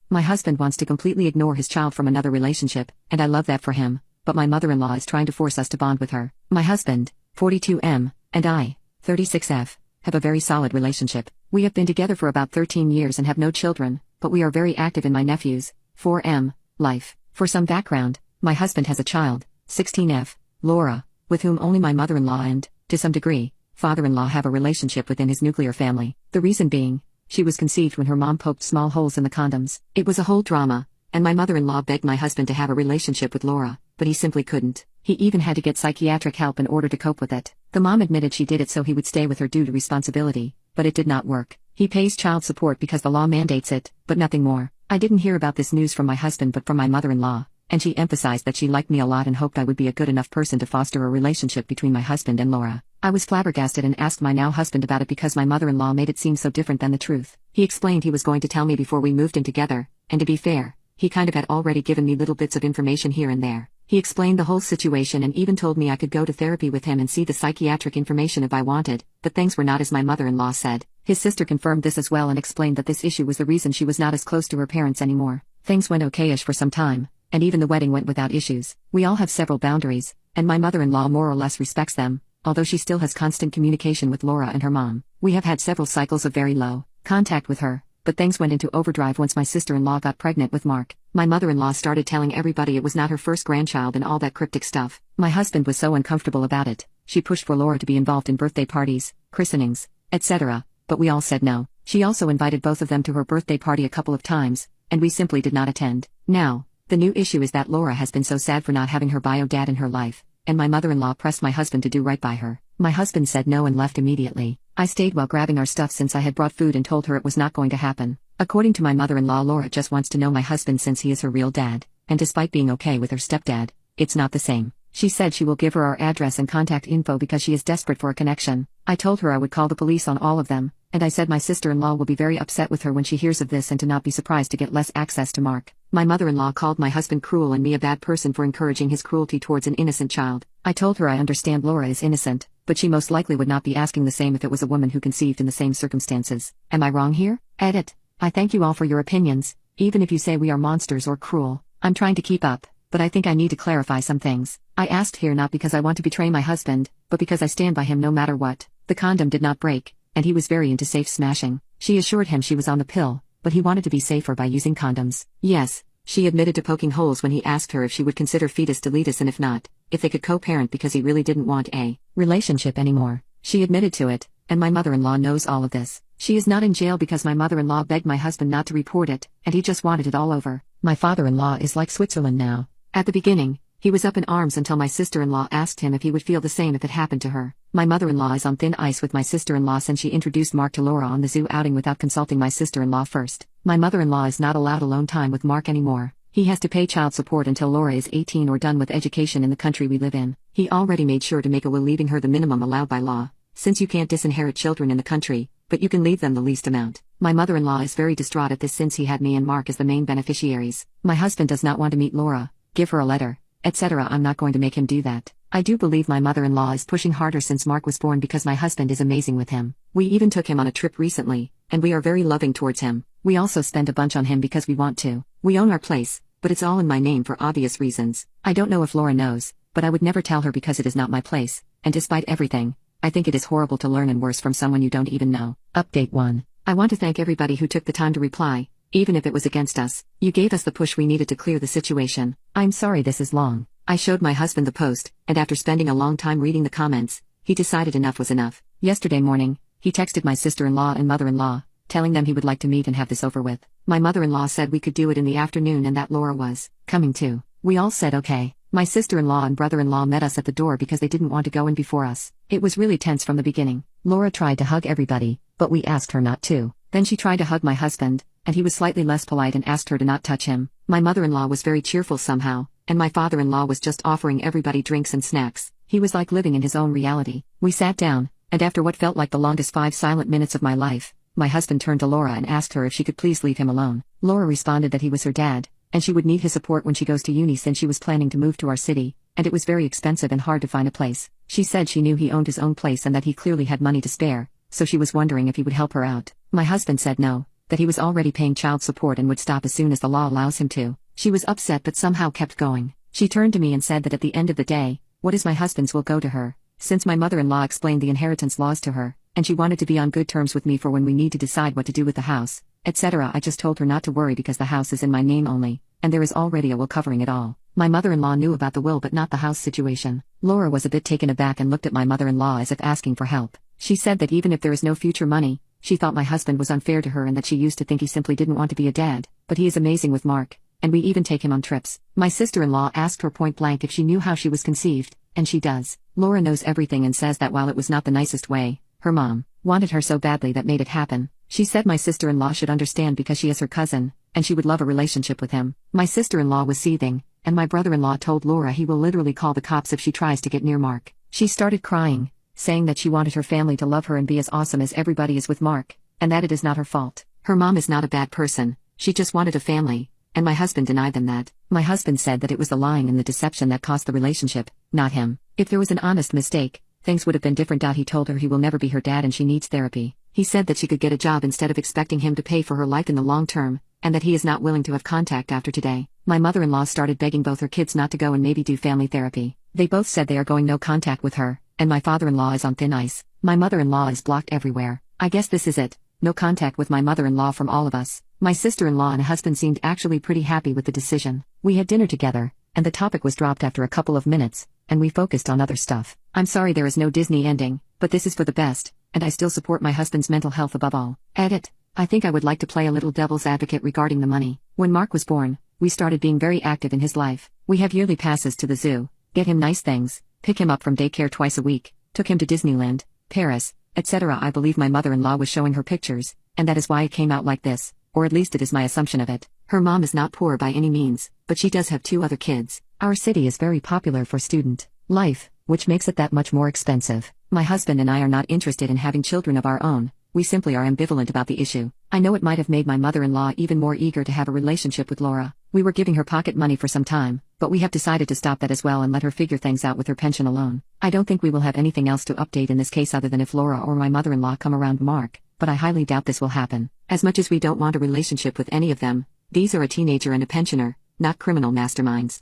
My husband wants to completely ignore his child from another relationship, and I love that for him, but my mother-in-law is trying to force us to bond with her. My husband, 42M, and I, 36F, have a very solid relationship. We have been together for about 13 years and have no children, but we are very active in my nephew's, 4M, life. For some background, my husband has a child, 16F, Laura, with whom only my mother-in-law and, to some degree, father-in-law have a relationship within his nuclear family. The reason being, she was conceived when her mom poked small holes in the condoms. It was a whole drama, and my mother-in-law begged my husband to have a relationship with Laura, but he simply couldn't. He even had to get psychiatric help in order to cope with it. The mom admitted she did it so he would stay with her due to responsibility, but it did not work. He pays child support because the law mandates it, but nothing more. I didn't hear about this news from my husband but from my mother-in-law, and she emphasized that she liked me a lot and hoped I would be a good enough person to foster a relationship between my husband and Laura. I was flabbergasted and asked my now husband about it because my mother-in-law made it seem so different than the truth. He explained he was going to tell me before we moved in together, and to be fair, he kind of had already given me little bits of information here and there. He explained the whole situation and even told me I could go to therapy with him and see the psychiatric information if I wanted, but things were not as my mother-in-law said. His sister confirmed this as well and explained that this issue was the reason she was not as close to her parents anymore. Things went okay-ish for some time, and even the wedding went without issues. We all have several boundaries, and my mother-in-law more or less respects them, although she still has constant communication with Laura and her mom. We have had several cycles of very low contact with her, but things went into overdrive once my sister-in-law got pregnant with Mark. My mother-in-law started telling everybody it was not her first grandchild and all that cryptic stuff. My husband was so uncomfortable about it. She pushed for Laura to be involved in birthday parties, christenings, etc., but we all said no. She also invited both of them to her birthday party a couple of times, and we simply did not attend. Now, the new issue is that Laura has been so sad for not having her bio dad in her life, and my mother-in-law pressed my husband to do right by her. My husband said no and left immediately. I stayed while grabbing our stuff since I had brought food and told her it was not going to happen. According to my mother-in-law, Laura just wants to know my husband since he is her real dad, and despite being okay with her stepdad, it's not the same. She said she will give her our address and contact info because she is desperate for a connection. I told her I would call the police on all of them, and I said my sister-in-law will be very upset with her when she hears of this and to not be surprised to get less access to Mark. My mother-in-law called my husband cruel and me a bad person for encouraging his cruelty towards an innocent child. I told her I understand Laura is innocent, but she most likely would not be asking the same if it was a woman who conceived in the same circumstances. Am I wrong here? Edit. I thank you all for your opinions, even if you say we are monsters or cruel. I'm trying to keep up, but I think I need to clarify some things. I asked here not because I want to betray my husband, but because I stand by him no matter what. The condom did not break, and he was very into safe smashing. She assured him she was on the pill, but he wanted to be safer by using condoms. Yes, she admitted to poking holes when he asked her if she would consider fetus deletus and if not, if they could co-parent because he really didn't want a relationship anymore. She admitted to it, and my mother-in-law knows all of this. She is not in jail because my mother-in-law begged my husband not to report it, and he just wanted it all over. My father-in-law is like Switzerland now. At the beginning, he was up in arms until my sister-in-law asked him if he would feel the same if it happened to her. My mother-in-law is on thin ice with my sister-in-law since she introduced Mark to Laura on the zoo outing without consulting my sister-in-law first. My mother-in-law is not allowed alone time with Mark anymore. He has to pay child support until Laura is 18 or done with education in the country we live in. He already made sure to make a will leaving her the minimum allowed by law, since you can't disinherit children in the country, but you can leave them the least amount. My mother-in-law is very distraught at this since he had me and Mark as the main beneficiaries. My husband does not want to meet Laura, give her a letter, etc. I'm not going to make him do that. I do believe my mother-in-law is pushing harder since Mark was born because my husband is amazing with him. We even took him on a trip recently, and we are very loving towards him. We also spend a bunch on him because we want to. We own our place, but it's all in my name for obvious reasons. I don't know if Laura knows, but I would never tell her because it is not my place, and despite everything, I think it is horrible to learn and worse from someone you don't even know. Update 1. I want to thank everybody who took the time to reply, even if it was against us. You gave us the push we needed to clear the situation. I'm sorry this is long. I showed my husband the post, and after spending a long time reading the comments, he decided enough was enough. Yesterday morning, he texted my sister-in-law and mother-in-law, telling them he would like to meet and have this over with. My mother-in-law said we could do it in the afternoon and that Laura was coming too. We all said okay. My sister-in-law and brother-in-law met us at the door because they didn't want to go in before us. It was really tense from the beginning. Laura tried to hug everybody, but we asked her not to. Then she tried to hug my husband, and he was slightly less polite and asked her to not touch him. My mother-in-law was very cheerful somehow, and my father-in-law was just offering everybody drinks and snacks. He was like living in his own reality. We sat down, and after what felt like the longest 5 silent minutes of my life, my husband turned to Laura and asked her if she could please leave him alone. Laura responded that he was her dad, and she would need his support when she goes to uni since she was planning to move to our city, and it was very expensive and hard to find a place. She said she knew he owned his own place and that he clearly had money to spare, so she was wondering if he would help her out. My husband said no, that he was already paying child support and would stop as soon as the law allows him to. She was upset but somehow kept going. She turned to me and said that at the end of the day, what is my husband's will go to her, since my mother-in-law explained the inheritance laws to her, and she wanted to be on good terms with me for when we need to decide what to do with the house, etc. I just told her not to worry because the house is in my name only, and there is already a will covering it all. My mother-in-law knew about the will but not the house situation. Laura was a bit taken aback and looked at my mother-in-law as if asking for help. She said that even if there is no future money, she thought my husband was unfair to her and that she used to think he simply didn't want to be a dad, but he is amazing with Mark, and we even take him on trips. My sister-in-law asked her point blank if she knew how she was conceived, and she does. Laura knows everything and says that while it was not the nicest way, her mom wanted her so badly that made it happen. She said my sister-in-law should understand because she is her cousin, and she would love a relationship with him. My sister-in-law was seething, and my brother-in-law told Laura he will literally call the cops if she tries to get near Mark. She started crying, saying that she wanted her family to love her and be as awesome as everybody is with Mark, and that it is not her fault. Her mom is not a bad person, she just wanted a family, and my husband denied them that. My husband said that it was the lying and the deception that cost the relationship, not him. If there was an honest mistake, things would have been different. He told her he will never be her dad and she needs therapy. He said that she could get a job instead of expecting him to pay for her life in the long term, and that he is not willing to have contact after today. My mother-in-law started begging both her kids not to go and maybe do family therapy. They both said they are going no contact with her, and my father-in-law is on thin ice. My mother-in-law is blocked everywhere. I guess this is it. No contact with my mother-in-law from all of us. My sister-in-law and husband seemed actually pretty happy with the decision. We had dinner together, and the topic was dropped after a couple of minutes, and we focused on other stuff. I'm sorry there is no Disney ending, but this is for the best, and I still support my husband's mental health above all. Edit. I think I would like to play a little devil's advocate regarding the money. When Mark was born, we started being very active in his life. We have yearly passes to the zoo, get him nice things, pick him up from daycare twice a week, took him to Disneyland, Paris, etc. I believe my mother-in-law was showing her pictures, and that is why it came out like this, or at least it is my assumption of it. Her mom is not poor by any means, but she does have 2 other kids. Our city is very popular for student life, which makes it that much more expensive. My husband and I are not interested in having children of our own. We simply are ambivalent about the issue. I know it might have made my mother-in-law even more eager to have a relationship with Laura. We were giving her pocket money for some time, but we have decided to stop that as well and let her figure things out with her pension alone. I don't think we will have anything else to update in this case other than if Laura or my mother-in-law come around Mark, but I highly doubt this will happen. As much as we don't want a relationship with any of them, these are a teenager and a pensioner, not criminal masterminds.